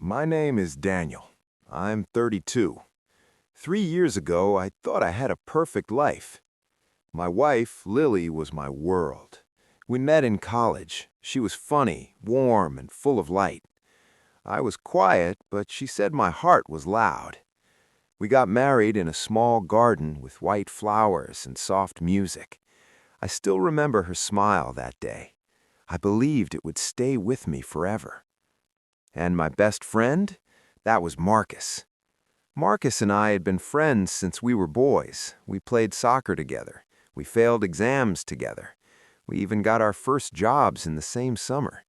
My name is Daniel. I'm 32. 3 years ago, I thought I had a perfect life. My wife, Lily, was my world. We met in college. She was funny, warm, and full of light. I was quiet, but she said my heart was loud. We got married in a small garden with white flowers and soft music. I still remember her smile that day. I believed it would stay with me forever. And my best friend? That was Marcus. Marcus and I had been friends since we were boys. We played soccer together. We failed exams together. We even got our first jobs in the same summer.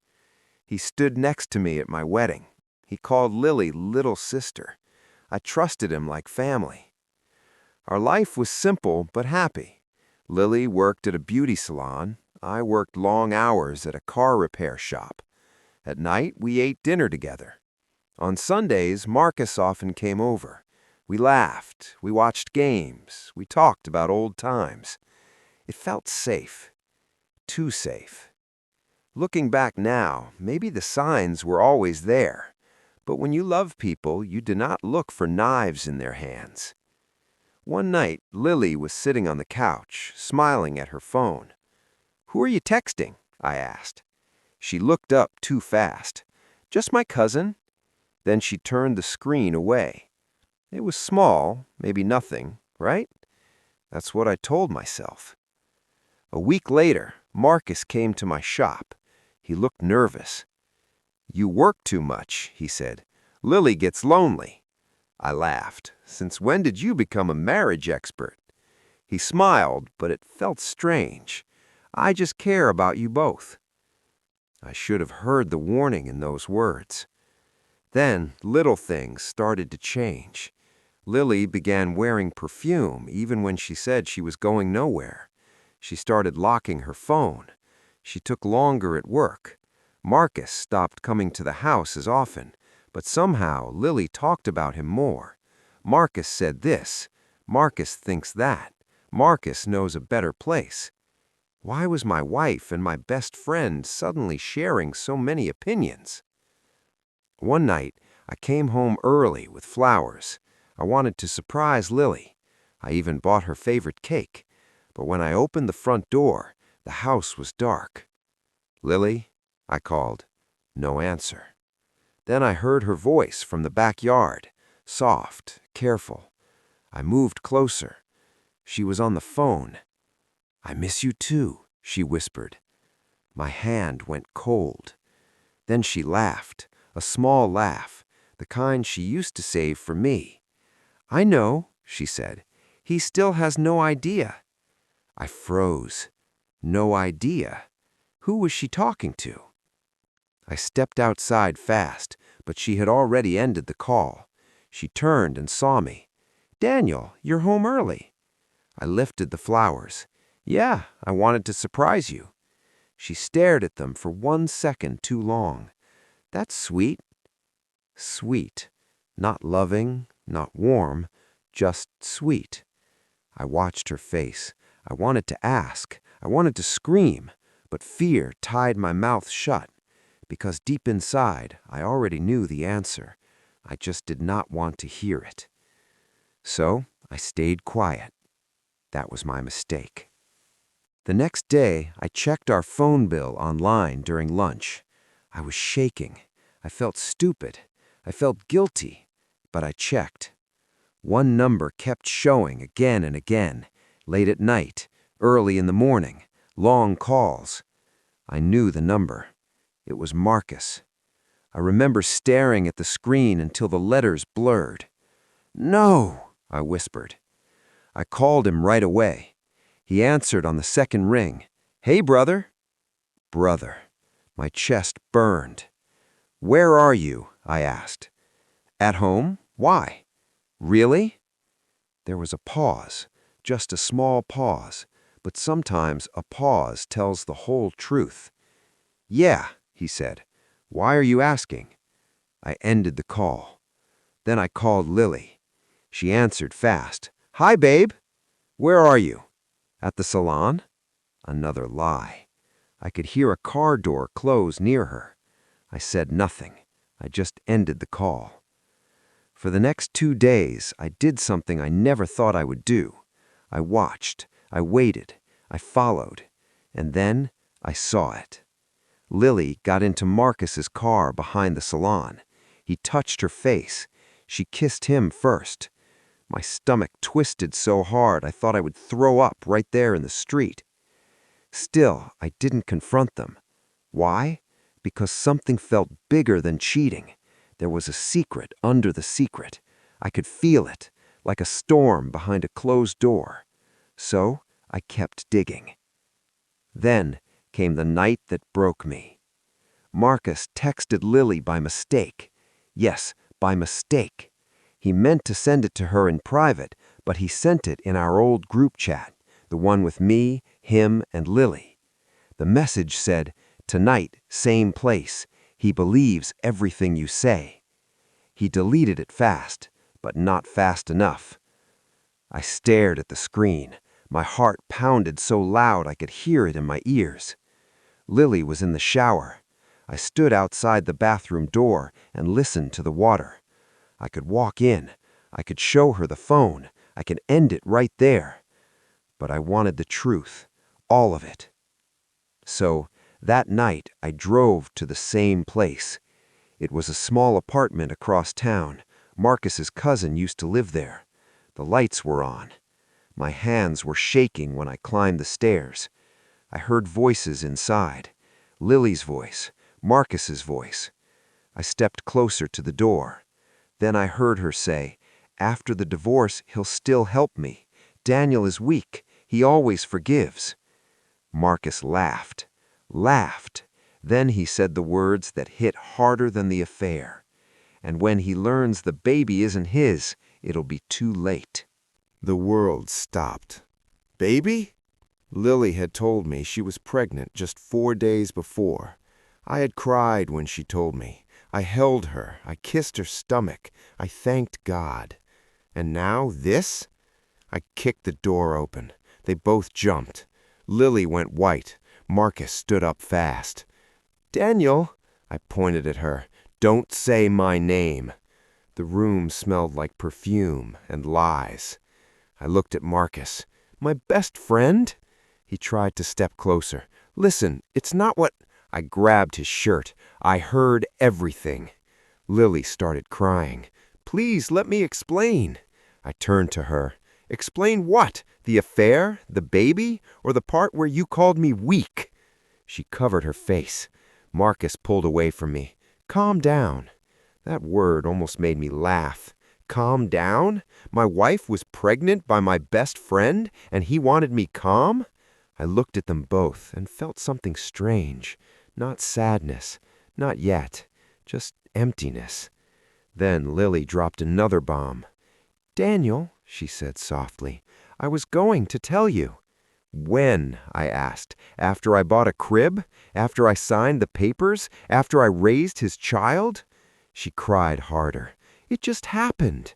He stood next to me at my wedding. He called Lily little sister. I trusted him like family. Our life was simple but happy. Lily worked at a beauty salon. I worked long hours at a car repair shop. At night, we ate dinner together. On Sundays, Marcus often came over. We laughed, we watched games, we talked about old times. It felt safe. Too safe. Looking back now, maybe the signs were always there. But when you love people, you do not look for knives in their hands. One night, Lily was sitting on the couch, smiling at her phone. "Who are you texting?" I asked. She looked up too fast. "Just my cousin." Then she turned the screen away. It was small, maybe nothing, right? That's what I told myself. A week later, Marcus came to my shop. He looked nervous. "You work too much," he said. "Lily gets lonely." I laughed. "Since when did you become a marriage expert?" He smiled, but it felt strange. "I just care about you both." I should have heard the warning in those words. Then little things started to change. Lily began wearing perfume even when she said she was going nowhere. She started locking her phone. She took longer at work. Marcus stopped coming to the house as often, but somehow Lily talked about him more. Marcus said this. Marcus thinks that. Marcus knows a better place. Why was my wife and my best friend suddenly sharing so many opinions? One night, I came home early with flowers. I wanted to surprise Lily. I even bought her favorite cake. But when I opened the front door, the house was dark. "Lily?" I called. No answer. Then I heard her voice from the backyard, soft, careful. I moved closer. She was on the phone. "I miss you too," she whispered. My hand went cold. Then she laughed, a small laugh, the kind she used to save for me. "I know," she said. "He still has no idea." I froze. No idea? Who was she talking to? I stepped outside fast, but she had already ended the call. She turned and saw me. "Daniel, you're home early." I lifted the flowers. "Yeah, I wanted to surprise you." She stared at them for 1 second too long. "That's sweet." Sweet. Not loving, not warm, just sweet. I watched her face. I wanted to ask. I wanted to scream, but fear tied my mouth shut. Because deep inside, I already knew the answer. I just did not want to hear it. So I stayed quiet. That was my mistake. The next day, I checked our phone bill online during lunch. I was shaking. I felt stupid. I felt guilty. But I checked. One number kept showing again and again, late at night, early in the morning, long calls. I knew the number. It was Marcus. I remember staring at the screen until the letters blurred. "No," I whispered. I called him right away. He answered on the second ring. "Hey, brother." Brother. My chest burned. "Where are you?" I asked. "At home? Why?" "Really?" There was a pause, just a small pause, but sometimes a pause tells the whole truth. "Yeah," he said. "Why are you asking?" I ended the call. Then I called Lily. She answered fast. "Hi, babe." "Where are you?" "At the salon?" Another lie. I could hear a car door close near her. I said nothing. I just ended the call. For the next 2 days, I did something I never thought I would do. I watched, I waited, I followed, and then I saw it. Lily got into Marcus's car behind the salon. He touched her face. She kissed him first. My stomach twisted so hard I thought I would throw up right there in the street. Still, I didn't confront them. Why? Because something felt bigger than cheating. There was a secret under the secret. I could feel it, like a storm behind a closed door. So I kept digging. Then came the night that broke me. Marcus texted Lily by mistake. Yes, by mistake. He meant to send it to her in private, but he sent it in our old group chat, the one with me, him, and Lily. The message said, "Tonight, same place. He believes everything you say." He deleted it fast, but not fast enough. I stared at the screen. My heart pounded so loud I could hear it in my ears. Lily was in the shower. I stood outside the bathroom door and listened to the water. I could walk in. I could show her the phone. I could end it right there. But I wanted the truth, all of it. So that night I drove to the same place. It was a small apartment across town. Marcus's cousin used to live there. The lights were on. My hands were shaking when I climbed the stairs. I heard voices inside. Lily's voice, Marcus's voice. I stepped closer to the door. Then I heard her say, "After the divorce, he'll still help me. Daniel is weak. He always forgives." Marcus laughed. Then he said the words that hit harder than the affair. "And when he learns the baby isn't his, it'll be too late." The world stopped. Baby? Lily had told me she was pregnant just 4 days before. I had cried when she told me. I held her. I kissed her stomach. I thanked God. And now this? I kicked the door open. They both jumped. Lily went white. Marcus stood up fast. "Daniel," I pointed at her, "don't say my name." The room smelled like perfume and lies. I looked at Marcus. "My best friend?" He tried to step closer. "Listen, it's not what—" I grabbed his shirt. I heard everything. Lily started crying. "Please let me explain." I turned to her. "Explain what? The affair? The baby? Or the part where you called me weak?" She covered her face. Marcus pulled away from me. "Calm down." That word almost made me laugh. Calm down? My wife was pregnant by my best friend, and he wanted me calm? I looked at them both and felt something strange. Not sadness. Not yet. Just emptiness. Then Lily dropped another bomb. "Daniel," she said softly, "I was going to tell you." "When?" I asked. "After I bought a crib? After I signed the papers? After I raised his child?" She cried harder. "It just happened."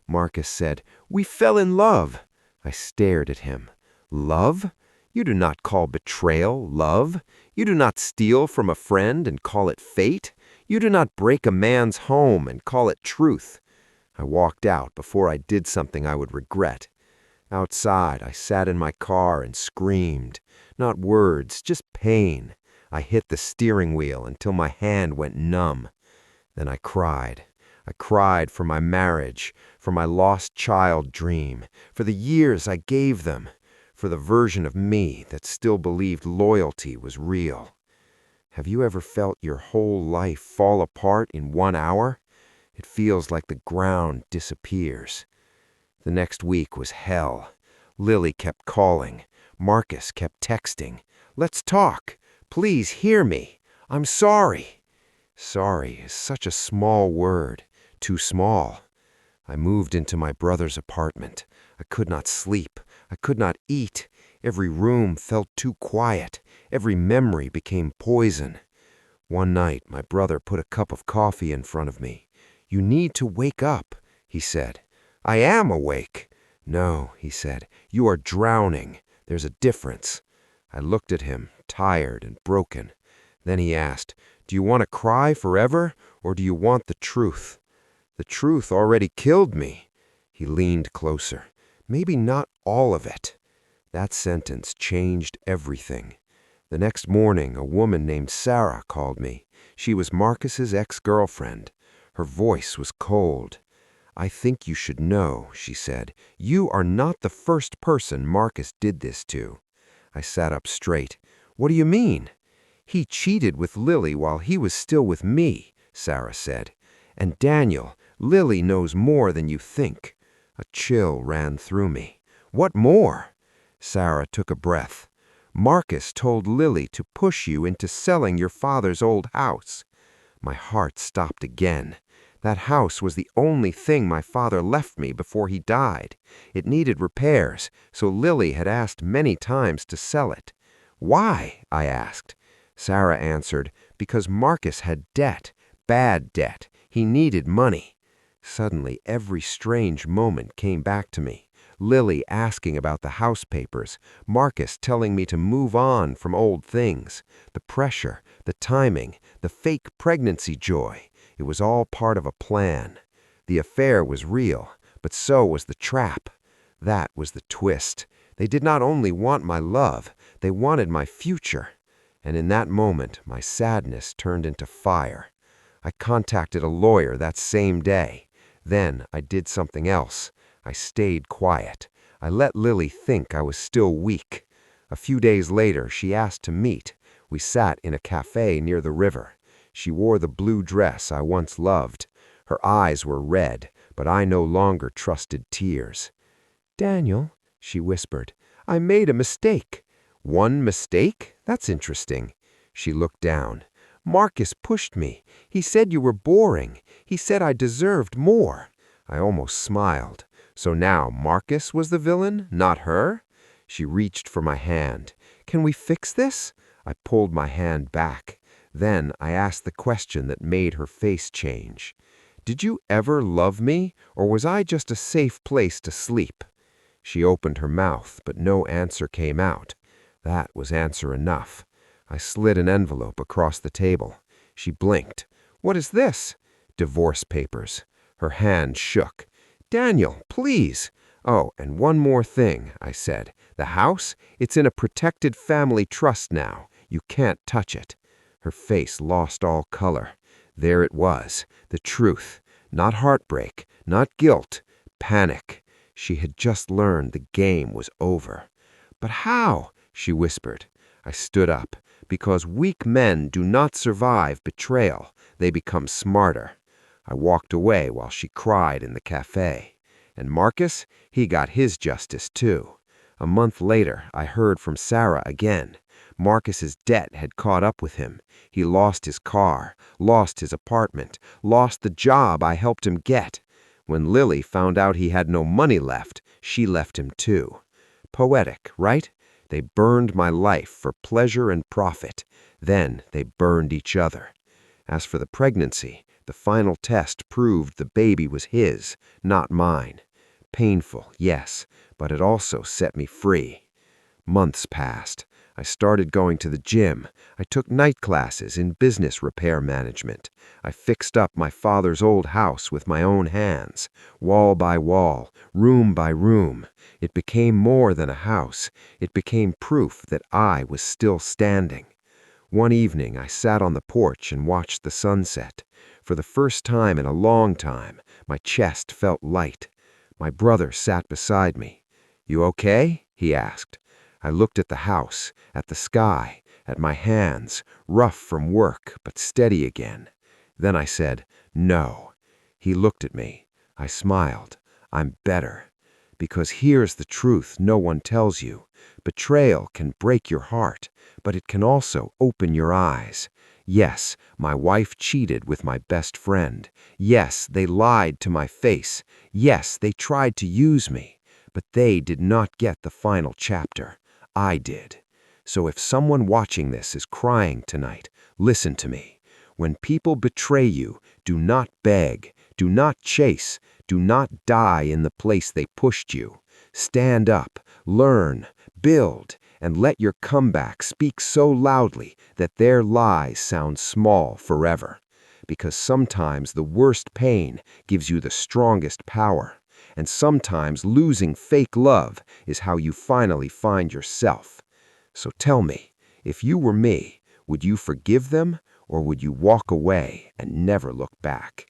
Marcus said, "We fell in love." I stared at him. "Love? You do not call betrayal love. You do not steal from a friend and call it fate. You do not break a man's home and call it truth." I walked out before I did something I would regret. Outside, I sat in my car and screamed. Not words, just pain. I hit the steering wheel until my hand went numb. Then I cried. I cried for my marriage, for my lost child dream, for the years I gave them, for the version of me that still believed loyalty was real. Have you ever felt your whole life fall apart in 1 hour? It feels like the ground disappears. The next week was hell. Lily kept calling. Marcus kept texting. "Let's talk. Please hear me. I'm sorry." Sorry is such a small word. Too small. I moved into my brother's apartment. I could not sleep. I could not eat. Every room felt too quiet. Every memory became poison. One night, my brother put a cup of coffee in front of me. "You need to wake up," he said. "I am awake." "No," he said, "you are drowning. There's a difference." I looked at him, tired and broken. Then he asked, "Do you want to cry forever, Or do you want the truth? The truth already killed me. He leaned closer. Maybe not all of it. That sentence changed everything. The next morning, a woman named Sarah called me. She was Marcus's ex-girlfriend. Her voice was cold. "I think you should know," she said. "You are not the first person Marcus did this to." I sat up straight. "What do you mean?" "He cheated with Lily while he was still with me," Sarah said. "And Daniel, Lily knows more than you think." A chill ran through me. "What more?" Sarah took a breath. "Marcus told Lily to push you into selling your father's old house." My heart stopped again. That house was the only thing my father left me before he died. It needed repairs, so Lily had asked many times to sell it. "Why?" I asked. Sarah answered, "Because Marcus had debt, bad debt. He needed money." Suddenly, every strange moment came back to me. Lily asking about the house papers, Marcus telling me to move on from old things, the pressure, the timing, the fake pregnancy joy. It was all part of a plan. The affair was real, but so was the trap. That was the twist. They did not only want my love, they wanted my future. And in that moment, my sadness turned into fire. I contacted a lawyer that same day. Then I did something else. I stayed quiet. I let Lily think I was still weak. A few days later, she asked to meet. We sat in a cafe near the river. She wore the blue dress I once loved. Her eyes were red, but I no longer trusted tears. "Daniel," she whispered, "I made a mistake." "One mistake? That's interesting." She looked down. "Marcus pushed me. He said you were boring. He said I deserved more." I almost smiled. So now Marcus was the villain, not her? She reached for my hand. "Can we fix this?" I pulled my hand back. Then I asked the question that made her face change. "Did you ever love me, or was I just a safe place to sleep?" She opened her mouth, but no answer came out. That was answer enough. I slid an envelope across the table. She blinked. "What is this?" "Divorce papers." Her hand shook. "Daniel, please." "Oh, and one more thing," I said. "The house? It's in a protected family trust now. You can't touch it." Her face lost all color. There it was, the truth. Not heartbreak, not guilt, panic. She had just learned the game was over. "But how?" she whispered. I stood up. "Because weak men do not survive betrayal. They become smarter." I walked away while she cried in the cafe. And Marcus, he got his justice too. A month later, I heard from Sarah again. Marcus's debt had caught up with him. He lost his car, lost his apartment, lost the job I helped him get. When Lily found out he had no money left, she left him too. Poetic, right? They burned my life for pleasure and profit. Then they burned each other. As for the pregnancy, the final test proved the baby was his, not mine. Painful, yes, but it also set me free. Months passed. I started going to the gym. I took night classes in business repair management. I fixed up my father's old house with my own hands, wall by wall, room by room. It became more than a house. It became proof that I was still standing. One evening, I sat on the porch and watched the sunset. For the first time in a long time, my chest felt light. My brother sat beside me. "You okay?" he asked. I looked at the house, at the sky, at my hands, rough from work but steady again. Then I said, "No." He looked at me. I smiled. "I'm better." Because here's the truth no one tells you. Betrayal can break your heart, but it can also open your eyes. Yes, my wife cheated with my best friend. Yes, they lied to my face. Yes, they tried to use me. But they did not get the final chapter. I did. So if someone watching this is crying tonight, listen to me. When people betray you, do not beg, do not chase, do not die in the place they pushed you. Stand up, learn, build, and let your comeback speak so loudly that their lies sound small forever. because sometimes the worst pain gives you the strongest power, and sometimes losing fake love is how you finally find yourself. So tell me, if you were me, would you forgive them or would you walk away and never look back?